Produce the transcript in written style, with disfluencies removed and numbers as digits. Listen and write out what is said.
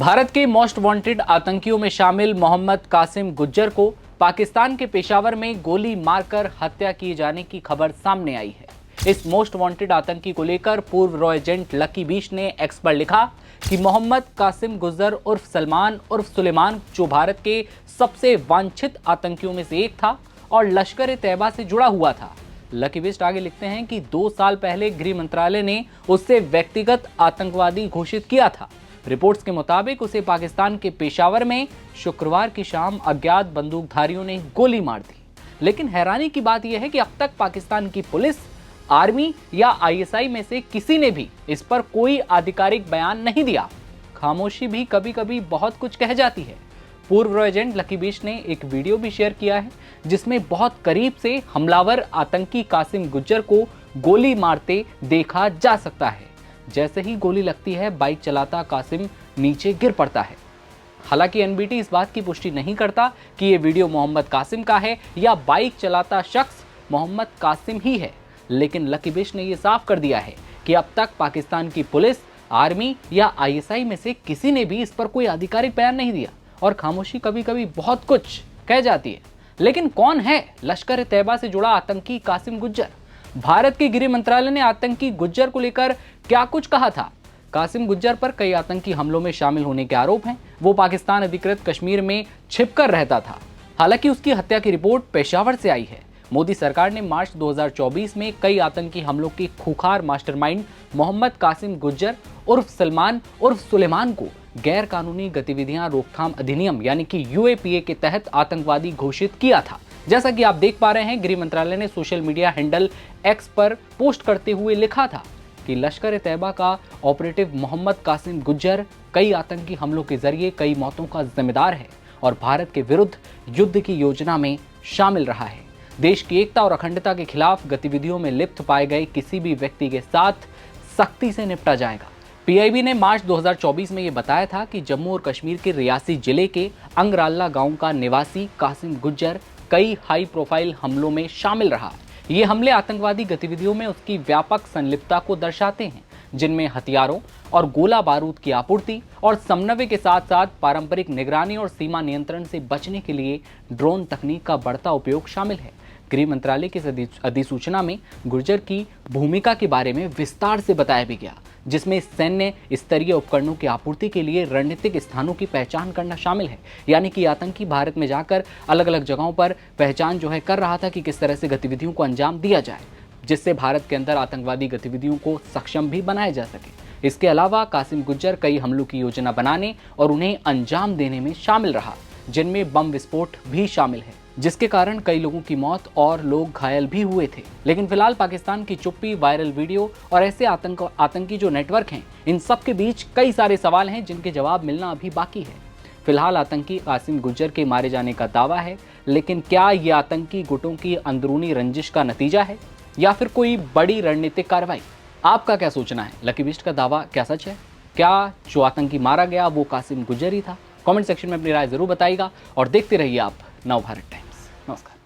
भारत के most wanted आतंकियों में शामिल मोहम्मद कासिम गुज्जर को पाकिस्तान के पेशावर में गोली मारकर हत्या किए जाने की खबर सामने आई है। इस मोस्ट वांटेड आतंकी को लेकर पूर्व रॉ एजेंट लकी बीच ने एक्स पर लिखा कि मोहम्मद कासिम गुज्जर उर्फ सलमान उर्फ सुलेमान, जो भारत के सबसे वांछित आतंकियों में से एक था और लश्कर तैयबा से जुड़ा हुआ था। लकी बिस्ट आगे लिखते हैं कि 2 साल पहले गृह मंत्रालय ने उससे व्यक्तिगत आतंकवादी घोषित किया था। रिपोर्ट्स के मुताबिक उसे पाकिस्तान के पेशावर में शुक्रवार की शाम अज्ञात बंदूकधारियों ने गोली मार दी। लेकिन हैरानी की बात यह है कि अब तक पाकिस्तान की पुलिस, आर्मी या आईएसआई में से किसी ने भी इस पर कोई आधिकारिक बयान नहीं दिया। खामोशी भी कभी कभी बहुत कुछ कह जाती है। पूर्व रॉ एजेंट लकी बीच ने एक वीडियो भी शेयर किया है जिसमें बहुत करीब से हमलावर आतंकी कासिम गुज्जर को गोली मारते देखा जा सकता है। जैसे ही गोली लगती है, बाइक चलाता कासिम नीचे गिर पड़ता है। हालांकि एनबीटी इस बात की पुष्टि नहीं करता कि यह वीडियो मोहम्मद कासिम का है या बाइक चलाता शख्स मोहम्मद कासिम ही है, लेकिन लकी बिश ने यह साफ कर दिया है कि अब तक पाकिस्तान की पुलिस, आर्मी या आईएसआई में से किसी ने भी इस पर कोई आधिकारिक बयान नहीं दिया और खामोशी कभी कभी बहुत कुछ कह जाती है। लेकिन कौन है लश्कर तैयबा से जुड़ा आतंकी कासिम गुज्जर? भारत के गृह मंत्रालय ने आतंकी गुज्जर को लेकर क्या कुछ कहा था? कासिम गुज्जर पर कई आतंकी हमलों में शामिल होने के आरोप हैं। वो पाकिस्तान अधिकृत कश्मीर में छिपकर रहता था। हालांकि उसकी हत्या की रिपोर्ट पेशावर से आई है। मोदी सरकार ने मार्च 2024 में कई आतंकी हमलों के खूंखार मास्टरमाइंड मोहम्मद कासिम गुज्जर उर्फ सलमान उर्फ सुलेमान को गैर कानूनी गतिविधियां रोकथाम अधिनियम यानी कि यूएपीए के तहत आतंकवादी घोषित किया था। जैसा कि आप देख पा रहे हैं, गृह मंत्रालय ने सोशल मीडिया हैंडल एक्स पर पोस्ट करते हुए लिखा था कि लश्कर तैयबा का ऑपरेटिव मोहम्मद कासिम गुज्जर कई आतंकी हमलों के जरिए कई मौतों का जिम्मेदार है और भारत के विरुद्ध युद्ध की योजना में शामिल रहा है। देश की एकता और अखंडता के खिलाफ गतिविधियों में लिप्त पाए गए किसी भी व्यक्ति के साथ सख्ती से निपटा जाएगा। पीआईबी ने मार्च 2024 में यह बताया था कि जम्मू और कश्मीर के रियासी जिले के अंगराला गांव का निवासी कासिम गुज्जर कई हाई प्रोफाइल हमलों में शामिल रहा। ये हमले आतंकवादी गतिविधियों में उसकी व्यापक संलिप्तता को दर्शाते हैं, जिनमें हथियारों और गोला बारूद की आपूर्ति और समन्वय के साथ साथ पारंपरिक निगरानी और सीमा नियंत्रण से बचने के लिए ड्रोन तकनीक का बढ़ता उपयोग शामिल है। गृह मंत्रालय की अधिसूचना में गुज्जर की भूमिका के बारे में विस्तार से बताया भी गया, जिसमें सैन्य स्तरीय उपकरणों की आपूर्ति के लिए रणनीतिक स्थानों की पहचान करना शामिल है। यानी कि आतंकी भारत में जाकर अलग अलग जगहों पर पहचान कर रहा था कि किस तरह से गतिविधियों को अंजाम दिया जाए, जिससे भारत के अंदर आतंकवादी गतिविधियों को सक्षम भी बनाया जा सके। इसके अलावा कासिम गुज्जर कई हमलों की योजना बनाने और उन्हें अंजाम देने में शामिल रहा, जिनमें बम विस्फोट भी शामिल है, जिसके कारण कई लोगों की मौत और लोग घायल भी हुए थे। लेकिन फिलहाल पाकिस्तान की चुप्पी, वायरल वीडियो और ऐसे आतंकी जो नेटवर्क हैं, इन सब के बीच कई सारे सवाल हैं जिनके जवाब मिलना अभी बाकी है। फिलहाल आतंकी कासिम गुज्जर के मारे जाने का दावा है, लेकिन क्या ये आतंकी गुटों की अंदरूनी रंजिश का नतीजा है या फिर कोई बड़ी रणनीतिक कार्रवाई? आपका क्या सोचना है? लकी बिस्ट का दावा क्या सच है? क्या जो आतंकी मारा गया वो कासिम गुज्जर ही था? कमेंट सेक्शन में अपनी राय जरूर बताइएगा और देखते रहिए आप नवभारत टाइम्स। नमस्कार।